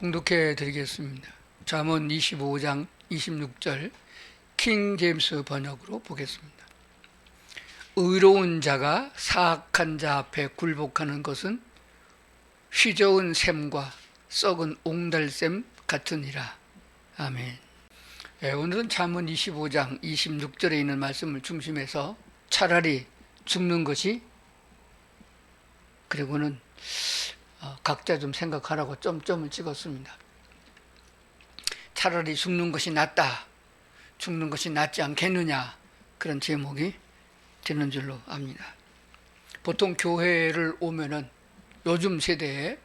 봉독해 드리겠습니다. 잠언 25장 26절 킹 제임스 번역으로 보겠습니다. 의로운 자가 사악한 자 앞에 굴복하는 것은 휘저은 샘과 썩은 옹달샘 같으니라. 아멘. 오늘은 잠언 25장 26절에 있는 말씀을 중심해서 차라리 죽는 것이, 그리고는 각자 좀 생각하라고 점점을 찍었습니다. 차라리 죽는 것이 낫다, 죽는 것이 낫지 않겠느냐, 그런 제목이 되는 줄로 압니다. 보통 교회를 오면은 요즘 세대에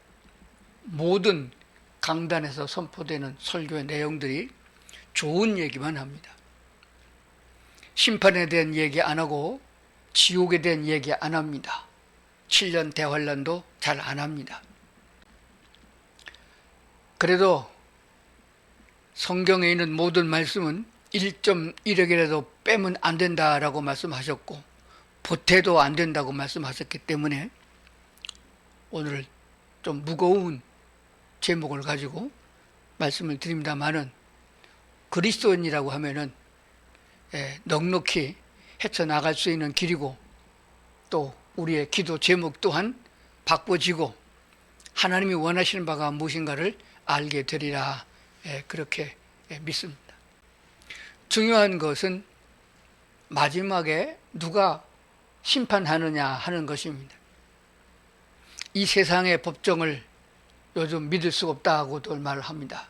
모든 강단에서 선포되는 설교의 내용들이 좋은 얘기만 합니다. 심판에 대한 얘기 안 하고 지옥에 대한 얘기 안 합니다. 7년 대환란도 잘 안 합니다. 그래도 성경에 있는 모든 말씀은 1.1억이라도 빼면 안 된다라고 말씀하셨고 보태도 안 된다고 말씀하셨기 때문에 오늘 좀 무거운 제목을 가지고 말씀을 드립니다마는, 그리스도인이라고 하면은 넉넉히 헤쳐나갈 수 있는 길이고, 또 우리의 기도 제목 또한 바꿔지고 하나님이 원하시는 바가 무엇인가를 알게 되리라, 그렇게 믿습니다. 중요한 것은 마지막에 누가 심판하느냐 하는 것입니다. 이 세상의 법정을 요즘 믿을 수가 없다고도 말을 합니다.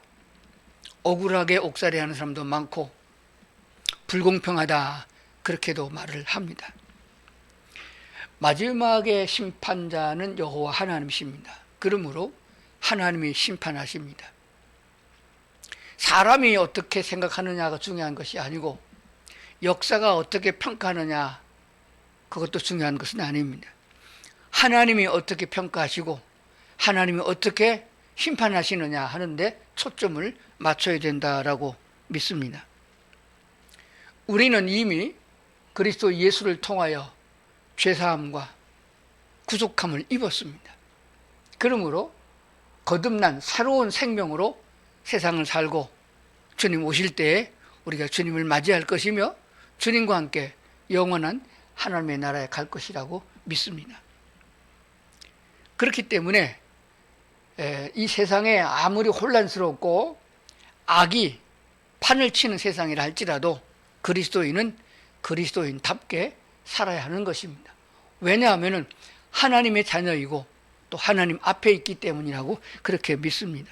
억울하게 옥살이하는 사람도 많고 불공평하다, 그렇게도 말을 합니다. 마지막에 심판자는 여호와 하나님이십니다. 그러므로 하나님이 심판하십니다. 사람이 어떻게 생각하느냐가 중요한 것이 아니고 역사가 어떻게 평가하느냐, 그것도 중요한 것은 아닙니다. 하나님이 어떻게 평가하시고 하나님이 어떻게 심판하시느냐 하는데 초점을 맞춰야 된다라고 믿습니다. 우리는 이미 그리스도 예수를 통하여 죄사함과 구속함을 입었습니다. 그러므로 거듭난 새로운 생명으로 세상을 살고 주님 오실 때에 우리가 주님을 맞이할 것이며 주님과 함께 영원한 하나님의 나라에 갈 것이라고 믿습니다. 그렇기 때문에 이 세상에 아무리 혼란스럽고 악이 판을 치는 세상이라 할지라도 그리스도인은 그리스도인답게 살아야 하는 것입니다. 왜냐하면 하나님의 자녀이고 또 하나님 앞에 있기 때문이라고 그렇게 믿습니다.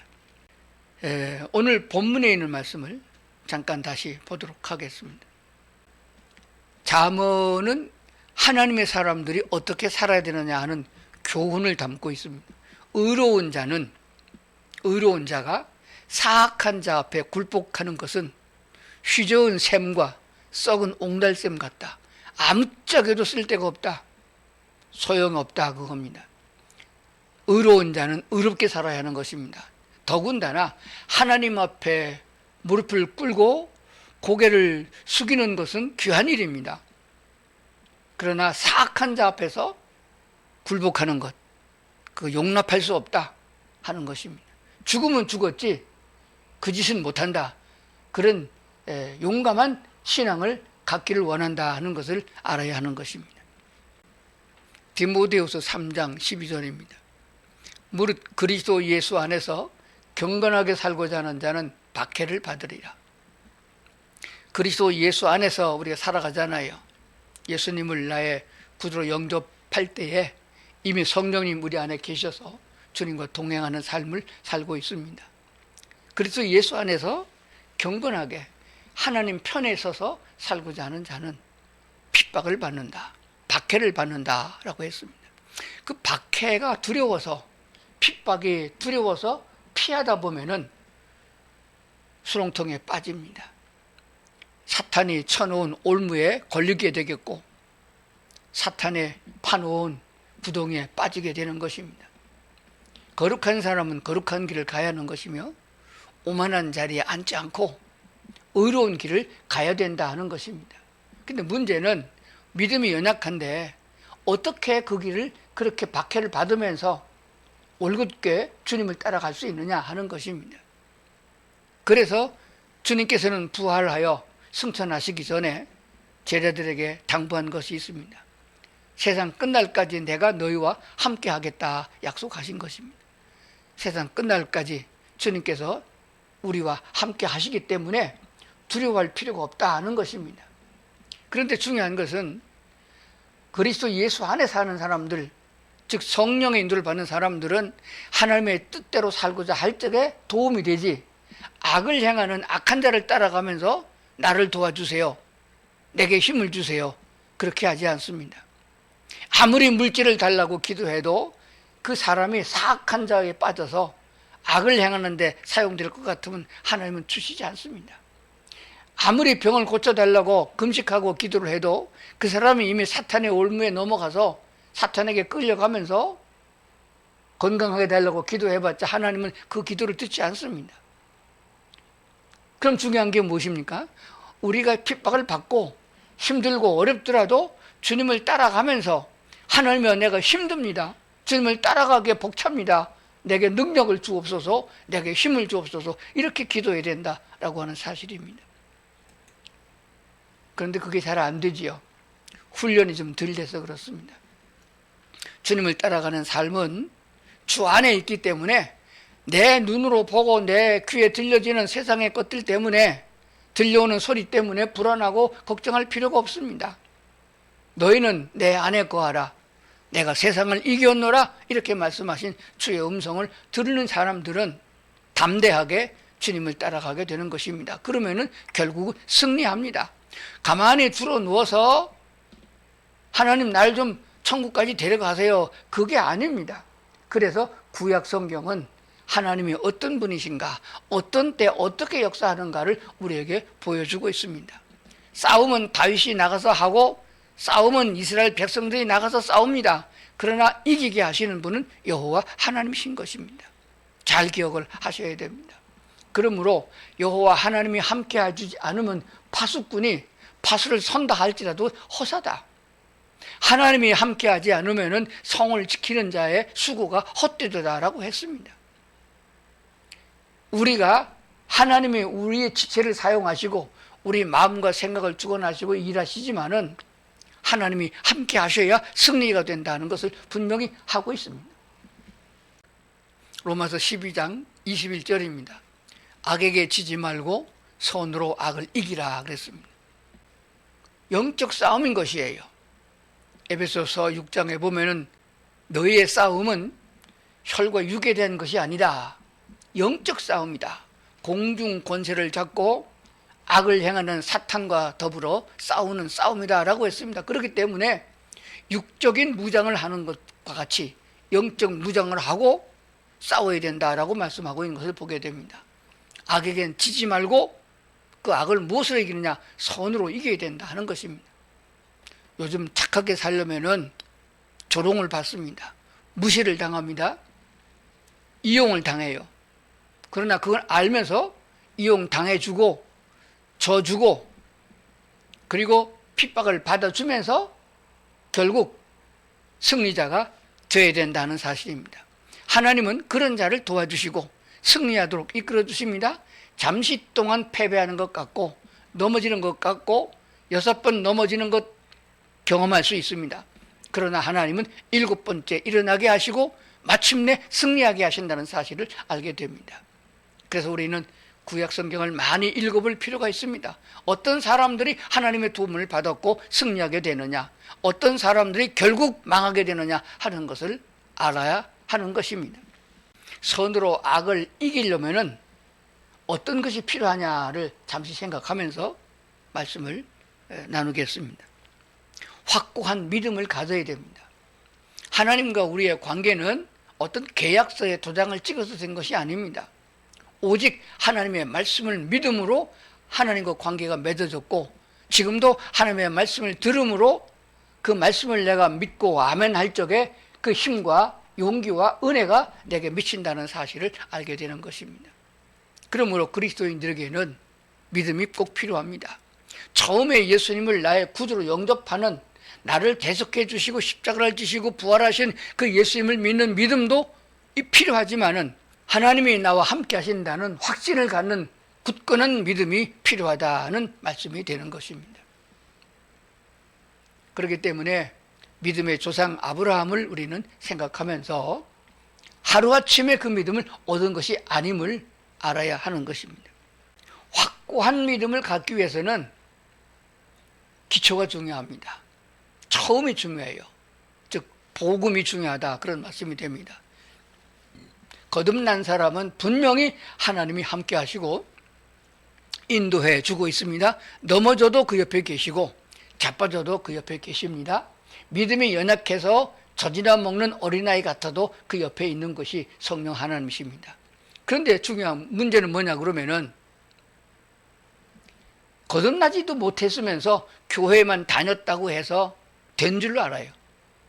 오늘 본문에 있는 말씀을 잠깐 다시 보도록 하겠습니다. 잠언은 하나님의 사람들이 어떻게 살아야 되느냐 하는 교훈을 담고 있습니다. 의로운 자가 사악한 자 앞에 굴복하는 것은 휘저은 샘과 썩은 옹달샘 같다. 아무짝에도 쓸데가 없다, 소용없다, 그겁니다. 의로운 자는 의롭게 살아야 하는 것입니다. 더군다나 하나님 앞에 무릎을 꿇고 고개를 숙이는 것은 귀한 일입니다. 그러나 사악한 자 앞에서 굴복하는 것, 그 용납할 수 없다 하는 것입니다. 죽으면 죽었지 그 짓은 못한다, 그런 용감한 신앙을 갖기를 원한다 하는 것을 알아야 하는 것입니다. 디모데후서 3장 12절입니다. 무릇 그리스도 예수 안에서 경건하게 살고자 하는 자는 박해를 받으리라. 그리스도 예수 안에서 우리가 살아가잖아요. 예수님을 나의 구주로 영접할 때에 이미 성령님 우리 안에 계셔서 주님과 동행하는 삶을 살고 있습니다. 그리스도 예수 안에서 경건하게 하나님 편에 서서 살고자 하는 자는 핍박을 받는다, 박해를 받는다라고 했습니다. 그 박해가 두려워서, 핍박이 두려워서 피하다 보면은 수렁통에 빠집니다. 사탄이 쳐놓은 올무에 걸리게 되겠고 사탄의 파놓은 부동에 빠지게 되는 것입니다. 거룩한 사람은 거룩한 길을 가야 하는 것이며 오만한 자리에 앉지 않고 의로운 길을 가야 된다 하는 것입니다. 근데 문제는 믿음이 연약한데 어떻게 그 길을 그렇게 박해를 받으면서 올곧게 주님을 따라갈 수 있느냐 하는 것입니다. 그래서 주님께서는 부활하여 승천하시기 전에 제자들에게 당부한 것이 있습니다. 세상 끝날까지 내가 너희와 함께 하겠다 약속하신 것입니다. 세상 끝날까지 주님께서 우리와 함께 하시기 때문에 두려워할 필요가 없다 하는 것입니다. 그런데 중요한 것은 그리스도 예수 안에 사는 사람들, 즉 성령의 인도를 받는 사람들은 하나님의 뜻대로 살고자 할 적에 도움이 되지, 악을 행하는 악한 자를 따라가면서 나를 도와주세요, 내게 힘을 주세요, 그렇게 하지 않습니다. 아무리 물질을 달라고 기도해도 그 사람이 사악한 자에 빠져서 악을 행하는 데 사용될 것 같으면 하나님은 주시지 않습니다. 아무리 병을 고쳐달라고 금식하고 기도를 해도 그 사람이 이미 사탄의 올무에 넘어가서 사탄에게 끌려가면서 건강하게 달라고 기도해봤자 하나님은 그 기도를 듣지 않습니다. 그럼 중요한 게 무엇입니까? 우리가 핍박을 받고 힘들고 어렵더라도 주님을 따라가면서 하나님이여 내가 힘듭니다, 주님을 따라가기에 벅찹니다, 내게 능력을 주옵소서, 내게 힘을 주옵소서, 이렇게 기도해야 된다라고 하는 사실입니다. 그런데 그게 잘 안 되지요. 훈련이 좀 덜 돼서 그렇습니다. 주님을 따라가는 삶은 주 안에 있기 때문에 내 눈으로 보고 내 귀에 들려지는 세상의 것들 때문에, 들려오는 소리 때문에 불안하고 걱정할 필요가 없습니다. 너희는 내 안에 거하라, 내가 세상을 이겼노라, 이렇게 말씀하신 주의 음성을 들으는 사람들은 담대하게 주님을 따라가게 되는 것입니다. 그러면은 결국은 승리합니다. 가만히 들어 누워서 하나님 날 좀 천국까지 데려가세요, 그게 아닙니다. 그래서 구약 성경은 하나님이 어떤 분이신가, 어떤 때 어떻게 역사하는가를 우리에게 보여주고 있습니다. 싸움은 다윗이 나가서 하고 싸움은 이스라엘 백성들이 나가서 싸웁니다. 그러나 이기게 하시는 분은 여호와 하나님이신 것입니다. 잘 기억을 하셔야 됩니다. 그러므로 여호와 하나님이 함께 해주지 않으면 파수꾼이 파수를 선다 할지라도 허사다. 하나님이 함께하지 않으면 성을 지키는 자의 수고가 헛되다라고 했습니다. 우리가 하나님이 우리의 지체를 사용하시고 우리 마음과 생각을 주관하시고 일하시지만은 하나님이 함께 하셔야 승리가 된다는 것을 분명히 하고 있습니다. 로마서 12장 21절입니다. 악에게 지지 말고 선으로 악을 이기라 그랬습니다. 영적 싸움인 것이에요. 에베소서 6장에 보면은 너희의 싸움은 혈과 육에 대한 것이 아니다, 영적 싸움이다. 공중 권세를 잡고 악을 행하는 사탄과 더불어 싸우는 싸움이다 라고 했습니다. 그렇기 때문에 육적인 무장을 하는 것과 같이 영적 무장을 하고 싸워야 된다라고 말씀하고 있는 것을 보게 됩니다. 악에겐 지지 말고 그 악을 무엇으로 이기느냐, 선으로 이겨야 된다 하는 것입니다. 요즘 착하게 살려면은 조롱을 받습니다. 무시를 당합니다. 이용을 당해요. 그러나 그걸 알면서 이용당해주고 져주고 그리고 핍박을 받아주면서 결국 승리자가 되어야 된다는 사실입니다. 하나님은 그런 자를 도와주시고 승리하도록 이끌어 주십니다. 잠시 동안 패배하는 것 같고 넘어지는 것 같고 6번 넘어지는 것 경험할 수 있습니다. 그러나 하나님은 7번째 일어나게 하시고 마침내 승리하게 하신다는 사실을 알게 됩니다. 그래서 우리는 구약 성경을 많이 읽어볼 필요가 있습니다. 어떤 사람들이 하나님의 도움을 받았고 승리하게 되느냐, 어떤 사람들이 결국 망하게 되느냐 하는 것을 알아야 하는 것입니다. 선으로 악을 이기려면은 어떤 것이 필요하냐를 잠시 생각하면서 말씀을 나누겠습니다. 확고한 믿음을 가져야 됩니다. 하나님과 우리의 관계는 어떤 계약서에 도장을 찍어서 된 것이 아닙니다. 오직 하나님의 말씀을 믿음으로 하나님과 관계가 맺어졌고 지금도 하나님의 말씀을 들음으로 그 말씀을 내가 믿고 아멘 할 적에 그 힘과 용기와 은혜가 내게 미친다는 사실을 알게 되는 것입니다. 그러므로 그리스도인들에게는 믿음이 꼭 필요합니다. 처음에 예수님을 나의 구주로 영접하는, 나를 대속해 주시고 십자가를 지시고 부활하신 그 예수님을 믿는 믿음도 필요하지만은 하나님이 나와 함께 하신다는 확신을 갖는 굳건한 믿음이 필요하다는 말씀이 되는 것입니다. 그렇기 때문에 믿음의 조상 아브라함을 우리는 생각하면서 하루아침에 그 믿음을 얻은 것이 아님을 알아야 하는 것입니다. 확고한 믿음을 갖기 위해서는 기초가 중요합니다. 처음이 중요해요. 즉 복음이 중요하다, 그런 말씀이 됩니다. 거듭난 사람은 분명히 하나님이 함께 하시고 인도해 주고 있습니다. 넘어져도 그 옆에 계시고 자빠져도 그 옆에 계십니다. 믿음이 연약해서 젖이나 먹는 어린아이 같아도 그 옆에 있는 것이 성령 하나님이십니다. 그런데 중요한 문제는 뭐냐 그러면은, 거듭나지도 못했으면서 교회만 다녔다고 해서 된 줄로 알아요.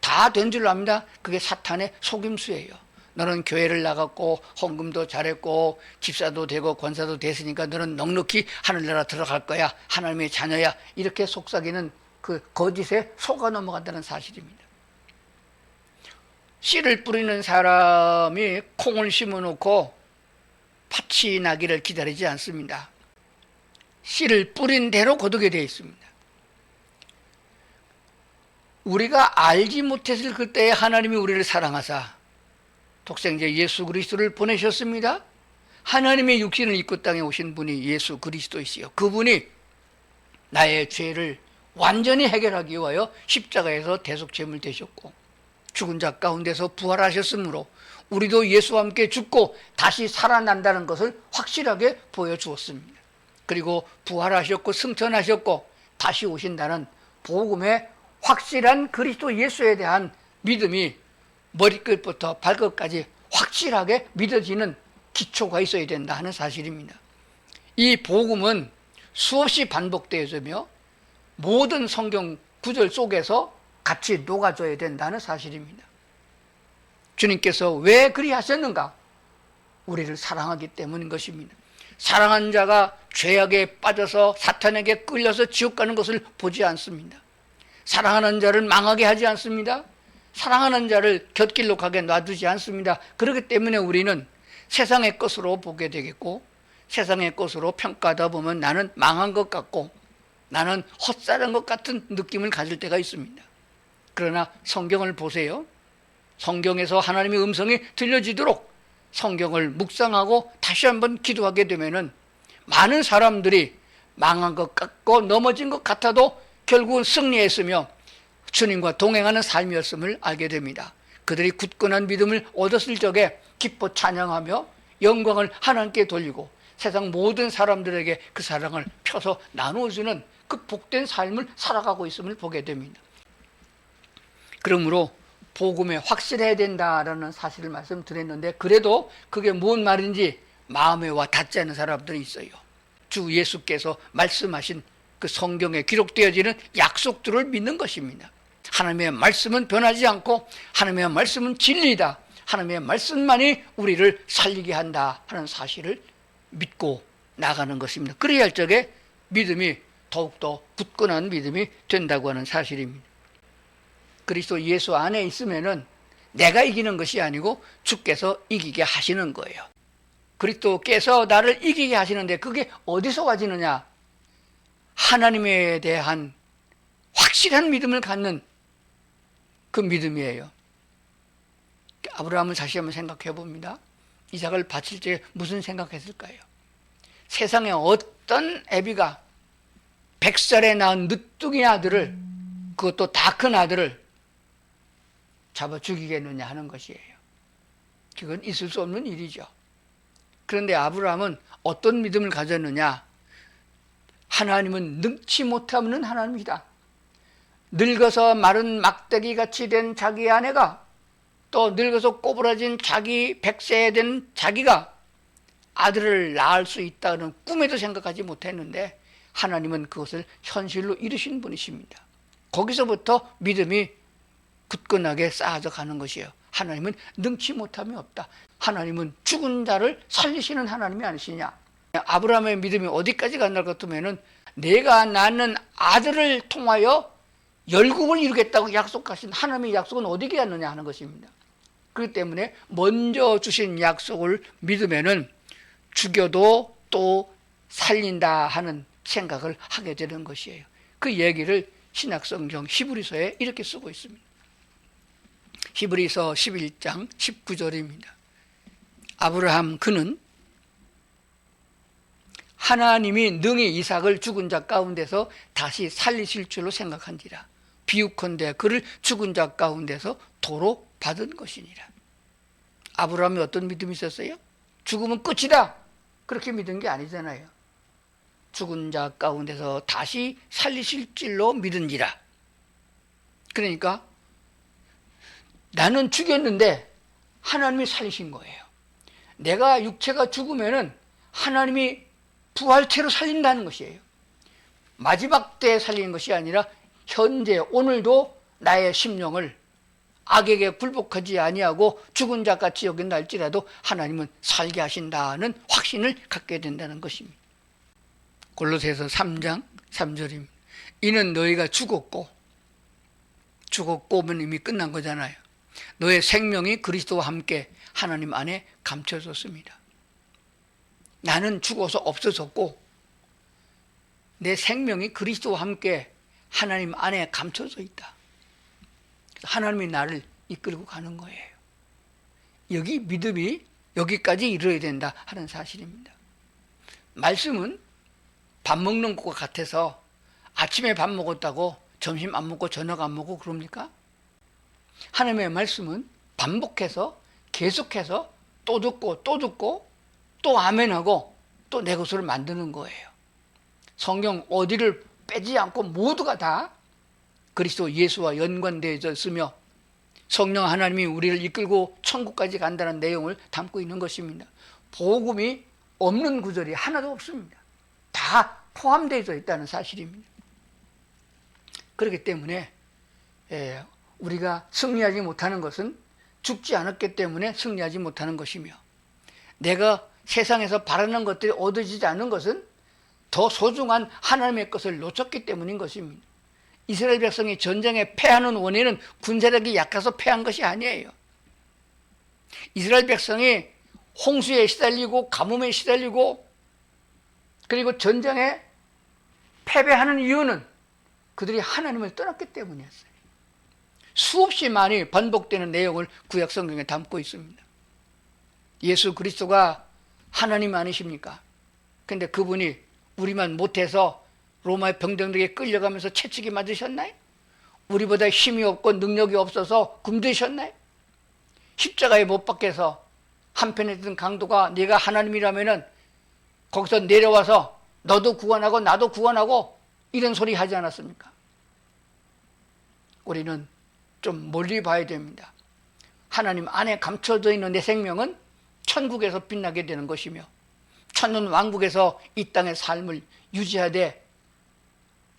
다 된 줄로 압니다. 그게 사탄의 속임수예요. 너는 교회를 나갔고 헌금도 잘했고 집사도 되고 권사도 됐으니까 너는 넉넉히 하늘나라 들어갈 거야, 하나님의 자녀야, 이렇게 속삭이는 그 거짓에 속아 넘어간다는 사실입니다. 씨를 뿌리는 사람이 콩을 심어놓고 팥이 나기를 기다리지 않습니다. 씨를 뿌린 대로 거두게 되어 있습니다. 우리가 알지 못했을 그때에 하나님이 우리를 사랑하사 독생자 예수 그리스도를 보내셨습니다. 하나님의 육신을 입고 땅에 오신 분이 예수 그리스도이시요, 그분이 나의 죄를 완전히 해결하기 위하여 십자가에서 대속제물 되셨고 죽은 자 가운데서 부활하셨으므로 우리도 예수와 함께 죽고 다시 살아난다는 것을 확실하게 보여주었습니다. 그리고 부활하셨고 승천하셨고 다시 오신다는 복음의 확실한 그리스도 예수에 대한 믿음이 머리끝부터 발끝까지 확실하게 믿어지는 기초가 있어야 된다 하는 사실입니다. 이 복음은 수없이 반복되어지며 모든 성경 구절 속에서 같이 녹아줘야 된다는 사실입니다. 주님께서 왜 그리 하셨는가? 우리를 사랑하기 때문인 것입니다. 사랑한 자가 죄악에 빠져서 사탄에게 끌려서 지옥 가는 것을 보지 않습니다. 사랑하는 자를 망하게 하지 않습니다. 사랑하는 자를 곁길로 가게 놔두지 않습니다. 그렇기 때문에 우리는 세상의 것으로 보게 되겠고, 세상의 것으로 평가하다 보면 나는 망한 것 같고 나는 헛살은 것 같은 느낌을 가질 때가 있습니다. 그러나 성경을 보세요. 성경에서 하나님의 음성이 들려지도록 성경을 묵상하고 다시 한번 기도하게 되면은 많은 사람들이 망한 것 같고 넘어진 것 같아도 결국은 승리했으며 주님과 동행하는 삶이었음을 알게 됩니다. 그들이 굳건한 믿음을 얻었을 적에 기뻐 찬양하며 영광을 하나님께 돌리고 세상 모든 사람들에게 그 사랑을 펴서 나누어주는 그 복된 삶을 살아가고 있음을 보게 됩니다. 그러므로 복음에 확실해야 된다라는 사실을 말씀드렸는데, 그래도 그게 뭔 말인지 마음에 와 닿지 않는 사람들이 있어요. 주 예수께서 말씀하신 그 성경에 기록되어지는 약속들을 믿는 것입니다. 하나님의 말씀은 변하지 않고 하나님의 말씀은 진리다, 하나님의 말씀만이 우리를 살리게 한다 하는 사실을 믿고 나가는 것입니다. 그래야 할 적에 믿음이 더욱더 굳건한 믿음이 된다고 하는 사실입니다. 그리스도 예수 안에 있으면은 내가 이기는 것이 아니고 주께서 이기게 하시는 거예요. 그리스도께서 나를 이기게 하시는데 그게 어디서 가지느냐? 하나님에 대한 확실한 믿음을 갖는 그 믿음이에요. 아브라함을 다시 한번 생각해 봅니다. 이삭을 바칠 때 무슨 생각했을까요? 세상에 어떤 애비가 100살에 낳은 늦둥이 아들을, 그것도 다 큰 아들을 잡아 죽이겠느냐 하는 것이에요. 그건 있을 수 없는 일이죠. 그런데 아브라함은 어떤 믿음을 가졌느냐? 하나님은 능치 못하는 하나님이다. 늙어서 마른 막대기 같이 된 자기 아내가, 또 늙어서 꼬부라진 자기 100세 된 자기가 아들을 낳을 수 있다는 꿈에도 생각하지 못했는데 하나님은 그것을 현실로 이루신 분이십니다. 거기서부터 믿음이 굳건하게 쌓아져 가는 것이에요. 하나님은 능치 못함이 없다. 하나님은 죽은 자를 살리시는 하나님이 아니시냐? 아브라함의 믿음이 어디까지 간다 같으면은 내가 낳는 아들을 통하여 열국을 이루겠다고 약속하신 하나님의 약속은 어디에 갔느냐 하는 것입니다. 그렇기 때문에 먼저 주신 약속을 믿으면은 죽여도 또 살린다 하는 생각을 하게 되는 것이에요. 그 얘기를 신약성경 히브리서에 이렇게 쓰고 있습니다. 히브리서 11장 19절입니다. 아브라함 그는 하나님이 능히 이삭을 죽은 자 가운데서 다시 살리실 줄로 생각한지라. 비유컨대 그를 죽은 자 가운데서 도로 받은 것이니라. 아브라함이 어떤 믿음이 있었어요? 죽으면 끝이다 그렇게 믿은 게 아니잖아요. 죽은 자 가운데서 다시 살리실 줄로 믿은지라. 그러니까 나는 죽였는데 하나님이 살리신 거예요. 내가 육체가 죽으면은 하나님이 부활체로 살린다는 것이에요. 마지막 때에 살리는 것이 아니라 현재 오늘도 나의 심령을 악에게 굴복하지 아니하고 죽은 자같이 여긴다 할지라도 하나님은 살게 하신다는 확신을 갖게 된다는 것입니다. 골로새서 3장 3절입니다. 이는 너희가 죽었고 하면 이미 끝난 거잖아요. 너의 생명이 그리스도와 함께 하나님 안에 감춰졌습니다. 나는 죽어서 없어졌고 내 생명이 그리스도와 함께 하나님 안에 감춰져 있다. 하나님이 나를 이끌고 가는 거예요. 여기 믿음이 여기까지 이르러야 된다 하는 사실입니다. 말씀은 밥 먹는 것과 같아서 아침에 밥 먹었다고 점심 안 먹고 저녁 안 먹고 그럽니까? 하나님의 말씀은 반복해서 계속해서 또 듣고 또 아멘하고 또 내 것으로 만드는 거예요. 성경 어디를 빼지 않고 모두가 다 그리스도 예수와 연관되어 있으며 성령 하나님이 우리를 이끌고 천국까지 간다는 내용을 담고 있는 것입니다. 복음이 없는 구절이 하나도 없습니다. 다 포함되어 있다는 사실입니다. 그렇기 때문에 우리가 승리하지 못하는 것은 죽지 않았기 때문에 승리하지 못하는 것이며, 내가 세상에서 바라는 것들이 얻어지지 않는 것은 더 소중한 하나님의 것을 놓쳤기 때문인 것입니다. 이스라엘 백성이 전쟁에 패하는 원인은 군사력이 약해서 패한 것이 아니에요. 이스라엘 백성이 홍수에 시달리고 가뭄에 시달리고 그리고 전쟁에 패배하는 이유는 그들이 하나님을 떠났기 때문이었어요. 수없이 많이 반복되는 내용을 구약 성경에 담고 있습니다. 예수 그리스도가 하나님 아니십니까? 근데 그분이 우리만 못해서 로마의 병정들에게 끌려가면서 채찍이 맞으셨나요? 우리보다 힘이 없고 능력이 없어서 굶주셨나요? 십자가에 못 박혀서 한편에 있던 강도가 네가 하나님이라면은 거기서 내려와서 너도 구원하고 나도 구원하고 이런 소리 하지 않았습니까? 우리는 좀 멀리 봐야 됩니다. 하나님 안에 감춰져 있는 내 생명은 천국에서 빛나게 되는 것이며 천년 왕국에서 이 땅의 삶을 유지하되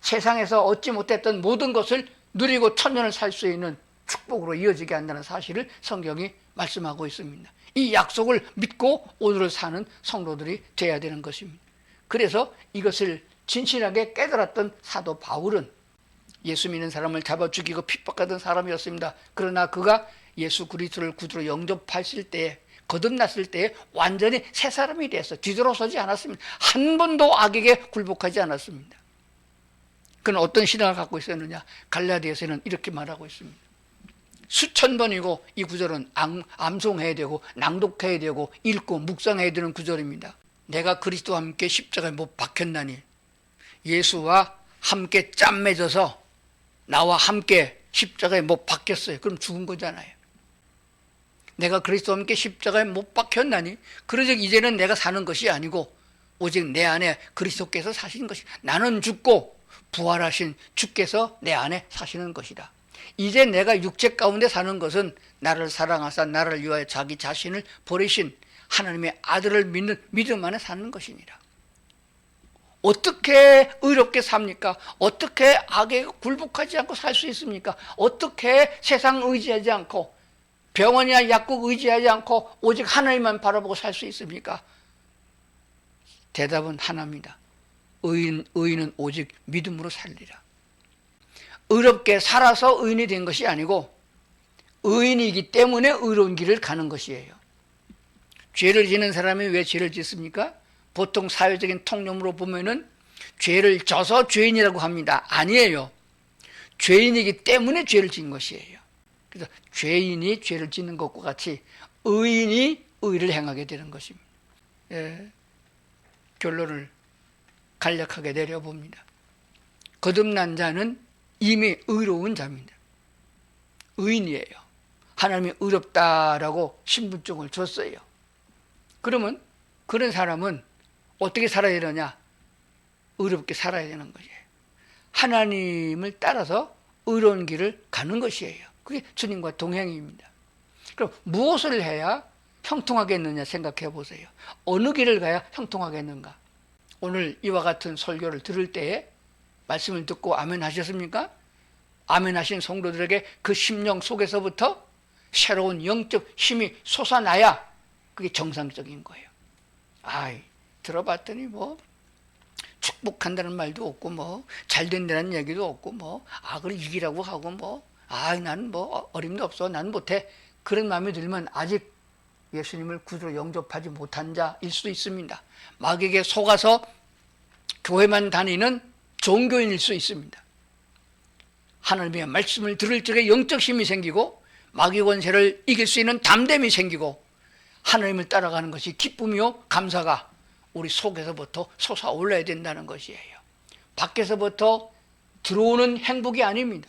세상에서 얻지 못했던 모든 것을 누리고 천년을 살 수 있는 축복으로 이어지게 한다는 사실을 성경이 말씀하고 있습니다. 이 약속을 믿고 오늘을 사는 성도들이 되어야 되는 것입니다. 그래서 이것을 진실하게 깨달았던 사도 바울은 예수 믿는 사람을 잡아 죽이고 핍박하던 사람이었습니다. 그러나 그가 예수 그리스도를 구주로 영접하실 때에, 거듭났을 때에 완전히 새 사람이 되어서 뒤돌아서지 않았습니다. 한 번도 악에게 굴복하지 않았습니다. 그는 어떤 신앙을 갖고 있었느냐? 갈라디아서는 이렇게 말하고 있습니다. 수천 번이고 이 구절은 암송해야 되고 낭독해야 되고 읽고 묵상해야 되는 구절입니다. 내가 그리스도와 함께 십자가에 못 박혔나니, 예수와 함께 짠 맺어서 나와 함께 십자가에 못 박혔어요. 그럼 죽은 거잖아요. 내가 그리스도와 함께 십자가에 못 박혔나니, 그러즉 이제는 내가 사는 것이 아니고 오직 내 안에 그리스도께서 사시는 것이다. 나는 죽고 부활하신 주께서 내 안에 사시는 것이다. 이제 내가 육체 가운데 사는 것은 나를 사랑하사 나를 위하여 자기 자신을 버리신 하나님의 아들을 믿는 믿음 안에 사는 것이니라. 어떻게 의롭게 삽니까? 어떻게 악에 굴복하지 않고 살 수 있습니까? 어떻게 세상 의지하지 않고 병원이나 약국 의지하지 않고 오직 하나님만 바라보고 살 수 있습니까? 대답은 하나입니다. 의인은 오직 믿음으로 살리라. 의롭게 살아서 의인이 된 것이 아니고 의인이기 때문에 의로운 길을 가는 것이에요. 죄를 지는 사람이 왜 죄를 짓습니까? 보통 사회적인 통념으로 보면은 죄를 져서 죄인이라고 합니다. 아니에요. 죄인이기 때문에 죄를 지은 것이에요. 그래서 죄인이 죄를 짓는 것과 같이 의인이 의를 행하게 되는 것입니다. 예, 결론을 간략하게 내려봅니다. 거듭난 자는 이미 의로운 자입니다. 의인이에요. 하나님이 의롭다라고 신분증을 줬어요. 그러면 그런 사람은 어떻게 살아야 되느냐? 의롭게 살아야 되는 것이에요. 하나님을 따라서 의로운 길을 가는 것이에요. 그게 주님과 동행입니다. 그럼 무엇을 해야 형통하겠느냐 생각해 보세요. 어느 길을 가야 형통하겠는가? 오늘 이와 같은 설교를 들을 때에 말씀을 듣고 아멘 하셨습니까? 아멘 하신 성도들에게 그 심령 속에서부터 새로운 영적 힘이 솟아나야 그게 정상적인 거예요. 아이, 들어봤더니 뭐 축복한다는 말도 없고 뭐 잘된다는 얘기도 없고 뭐 악을 이기라고 하고 뭐 나는 뭐 어림도 없어, 난 못해, 그런 마음이 들면 아직 예수님을 구주로 영접하지 못한 자일 수도 있습니다. 마귀에게 속아서 교회만 다니는 종교인일 수 있습니다. 하나님의 말씀을 들을 적에 영적 힘이 생기고 마귀 권세를 이길 수 있는 담됨이 생기고 하나님을 따라가는 것이 기쁨이요 감사가 우리 속에서부터 솟아올라야 된다는 것이에요. 밖에서부터 들어오는 행복이 아닙니다.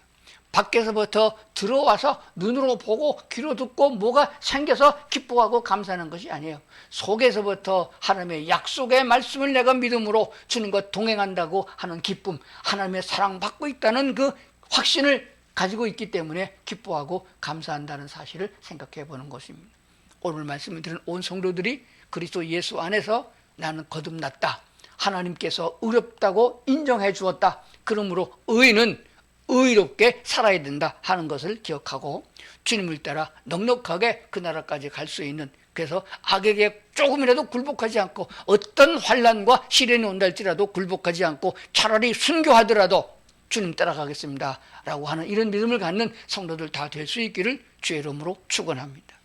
밖에서부터 들어와서 눈으로 보고 귀로 듣고 뭐가 생겨서 기뻐하고 감사하는 것이 아니에요. 속에서부터 하나님의 약속의 말씀을 내가 믿음으로 주님과 동행한다고 하는 기쁨, 하나님의 사랑받고 있다는 그 확신을 가지고 있기 때문에 기뻐하고 감사한다는 사실을 생각해 보는 것입니다. 오늘 말씀을 들은 온 성도들이 그리스도 예수 안에서 나는 거듭났다, 하나님께서 의롭다고 인정해 주었다, 그러므로 의인은 의롭게 살아야 된다 하는 것을 기억하고 주님을 따라 넉넉하게 그 나라까지 갈 수 있는, 그래서 악에게 조금이라도 굴복하지 않고 어떤 환난과 시련이 온다 할지라도 굴복하지 않고 차라리 순교하더라도 주님 따라가겠습니다 라고 하는 이런 믿음을 갖는 성도들 다 될 수 있기를 주의 이름으로 축원합니다.